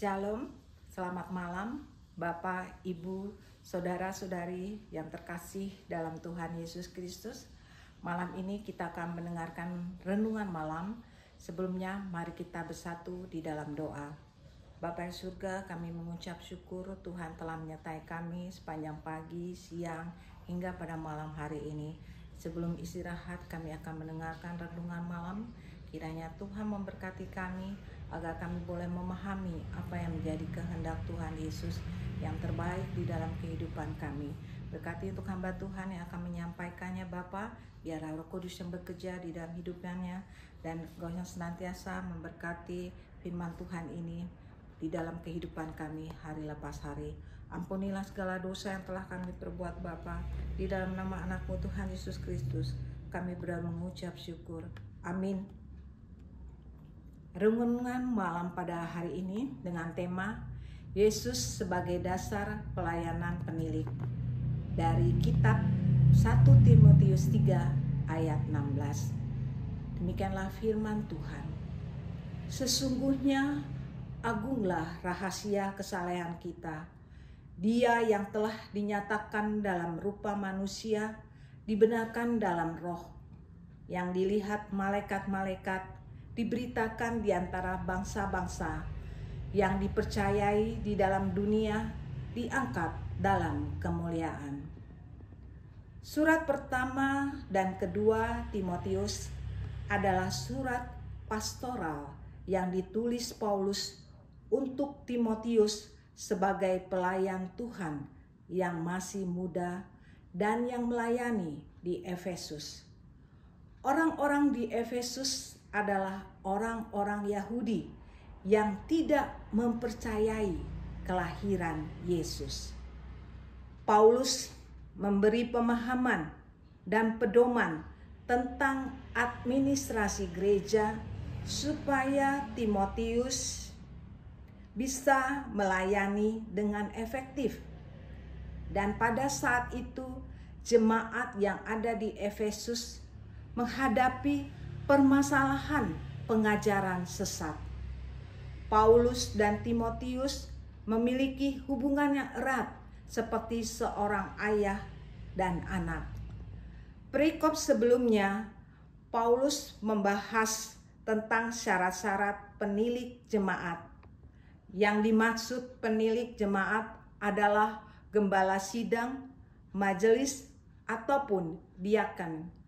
Shalom, selamat malam Bapak, Ibu, Saudara-saudari yang terkasih dalam Tuhan Yesus Kristus. Malam ini kita akan mendengarkan renungan malam. Sebelumnya mari kita bersatu di dalam doa. Bapa yang surga, kami mengucap syukur Tuhan telah menyertai kami sepanjang pagi, siang, hingga pada malam hari ini. Sebelum istirahat kami akan mendengarkan renungan malam. Kiranya Tuhan memberkati kami agar kami boleh memahami apa yang menjadi kehendak Tuhan Yesus yang terbaik di dalam kehidupan kami. Berkati untuk hamba Tuhan yang akan menyampaikannya Bapa, biarlah Roh Kudus yang bekerja di dalam hidupnya dan Engkau yang senantiasa memberkati firman Tuhan ini di dalam kehidupan kami hari lepas hari. Ampunilah segala dosa yang telah kami perbuat Bapa, di dalam nama anak-Mu Tuhan Yesus Kristus kami berdoa mengucap syukur. Amin. Renungan malam pada hari ini dengan tema Yesus sebagai dasar pelayanan penilik, dari kitab 1 Timotius 3 ayat 16. Demikianlah firman Tuhan. Sesungguhnya agunglah rahasia kesalehan kita. Dia yang telah dinyatakan dalam rupa manusia dibenarkan dalam roh, yang dilihat malaikat-malaikat, diberitakan di antara bangsa-bangsa, yang dipercayai di dalam dunia, diangkat dalam kemuliaan. Surat pertama dan kedua Timotius adalah surat pastoral yang ditulis Paulus untuk Timotius sebagai pelayan Tuhan yang masih muda dan yang melayani di Efesus. Orang-orang di Efesus adalah orang-orang Yahudi yang tidak mempercayai kelahiran Yesus. Paulus memberi pemahaman dan pedoman tentang administrasi gereja supaya Timotius bisa melayani dengan efektif. Dan pada saat itu jemaat yang ada di Efesus menghadapi permasalahan pengajaran sesat. Paulus dan Timotius memiliki hubungan yang erat seperti seorang ayah dan anak. Perikop sebelumnya, Paulus membahas tentang syarat-syarat penilik jemaat. Yang dimaksud penilik jemaat adalah gembala sidang, majelis, ataupun diaken.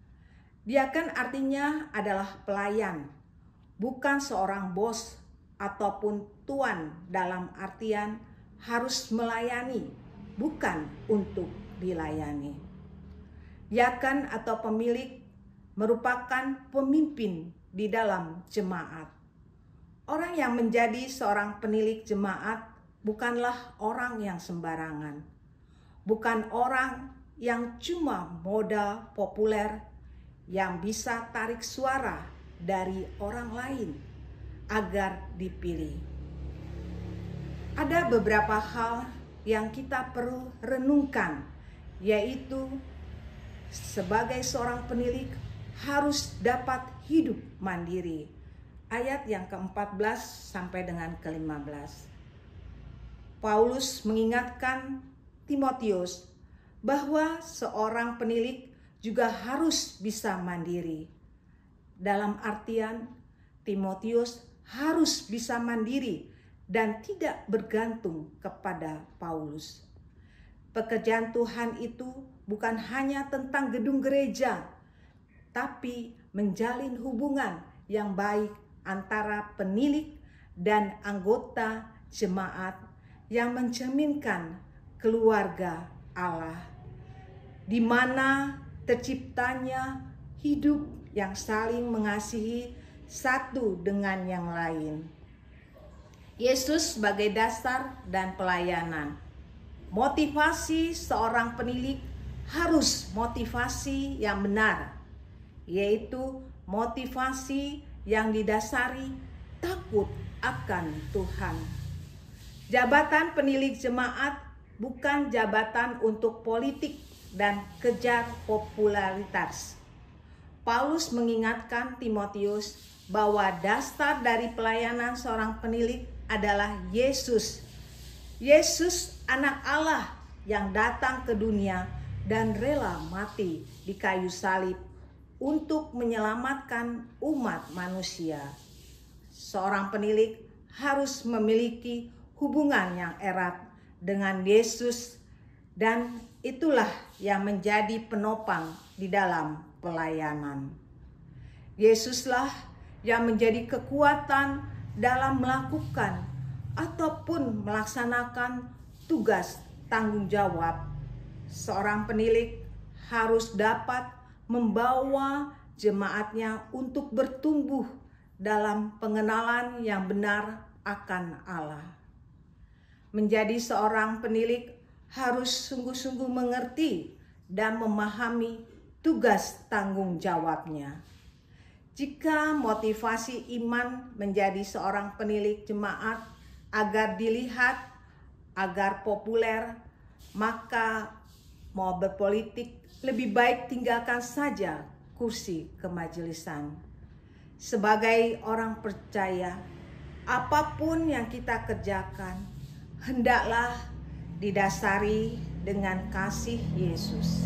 Diaken artinya adalah pelayan, bukan seorang bos ataupun tuan, dalam artian harus melayani, bukan untuk dilayani. Diaken atau pemilik merupakan pemimpin di dalam jemaat. Orang yang menjadi seorang penilik jemaat bukanlah orang yang sembarangan, bukan orang yang cuma modal populer yang bisa tarik suara dari orang lain agar dipilih. Ada beberapa hal yang kita perlu renungkan, yaitu sebagai seorang penilik harus dapat hidup mandiri. Ayat yang ke-14 sampai dengan ke-15. Paulus mengingatkan Timotius bahwa seorang penilik juga harus bisa mandiri. Dalam artian, Timotius harus bisa mandiri dan tidak bergantung kepada Paulus. Pekerjaan Tuhan itu bukan hanya tentang gedung gereja, tapi menjalin hubungan yang baik antara penilik dan anggota jemaat yang mencerminkan keluarga Allah, di mana terciptanya hidup yang saling mengasihi satu dengan yang lain. Yesus sebagai dasar dan pelayanan. Motivasi seorang penilik harus motivasi yang benar, yaitu motivasi yang didasari takut akan Tuhan. Jabatan penilik jemaat bukan jabatan untuk politik dan kejar popularitas. Paulus mengingatkan Timotius bahwa dasar dari pelayanan seorang penilik adalah Yesus. Yesus anak Allah yang datang ke dunia dan rela mati di kayu salib untuk menyelamatkan umat manusia. Seorang penilik harus memiliki hubungan yang erat dengan Yesus, dan itulah yang menjadi penopang di dalam pelayanan. Yesuslah yang menjadi kekuatan dalam melakukan ataupun melaksanakan tugas tanggung jawab. Seorang penilik harus dapat membawa jemaatnya untuk bertumbuh dalam pengenalan yang benar akan Allah. Menjadi seorang penilik harus sungguh-sungguh mengerti dan memahami tugas tanggung jawabnya. Jika motivasi iman menjadi seorang penilik jemaat agar dilihat, agar populer, maka mau berpolitik lebih baik tinggalkan saja kursi kemajelisan. Sebagai orang percaya, apapun yang kita kerjakan, hendaklah didasari dengan kasih Yesus.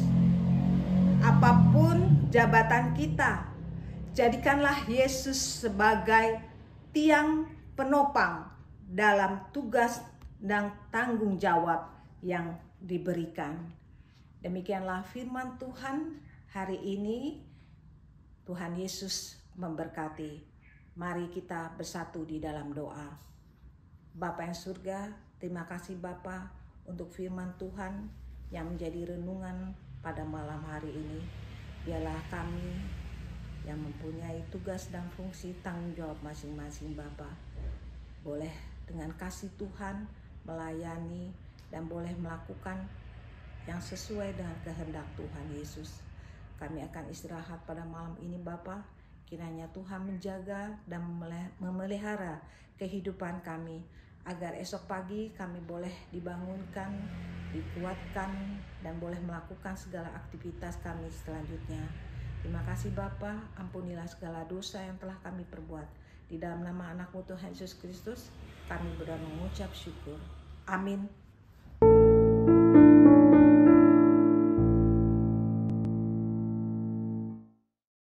Apapun jabatan kita, jadikanlah Yesus sebagai tiang penopang dalam tugas dan tanggung jawab yang diberikan. Demikianlah firman Tuhan hari ini. Tuhan Yesus memberkati. Mari kita bersatu di dalam doa. Bapa yang surga, terima kasih Bapa untuk firman Tuhan yang menjadi renungan pada malam hari ini. Biarlah kami yang mempunyai tugas dan fungsi tanggung jawab masing-masing Bapa, boleh dengan kasih Tuhan melayani dan boleh melakukan yang sesuai dengan kehendak Tuhan Yesus. Kami akan istirahat pada malam ini Bapa. Kiranya Tuhan menjaga dan memelihara kehidupan kami, agar esok pagi kami boleh dibangunkan, dikuatkan, dan boleh melakukan segala aktivitas kami selanjutnya. Terima kasih Bapa, ampunilah segala dosa yang telah kami perbuat. Di dalam nama anak-Mu Tuhan Yesus Kristus, kami berdoa mengucap syukur. Amin.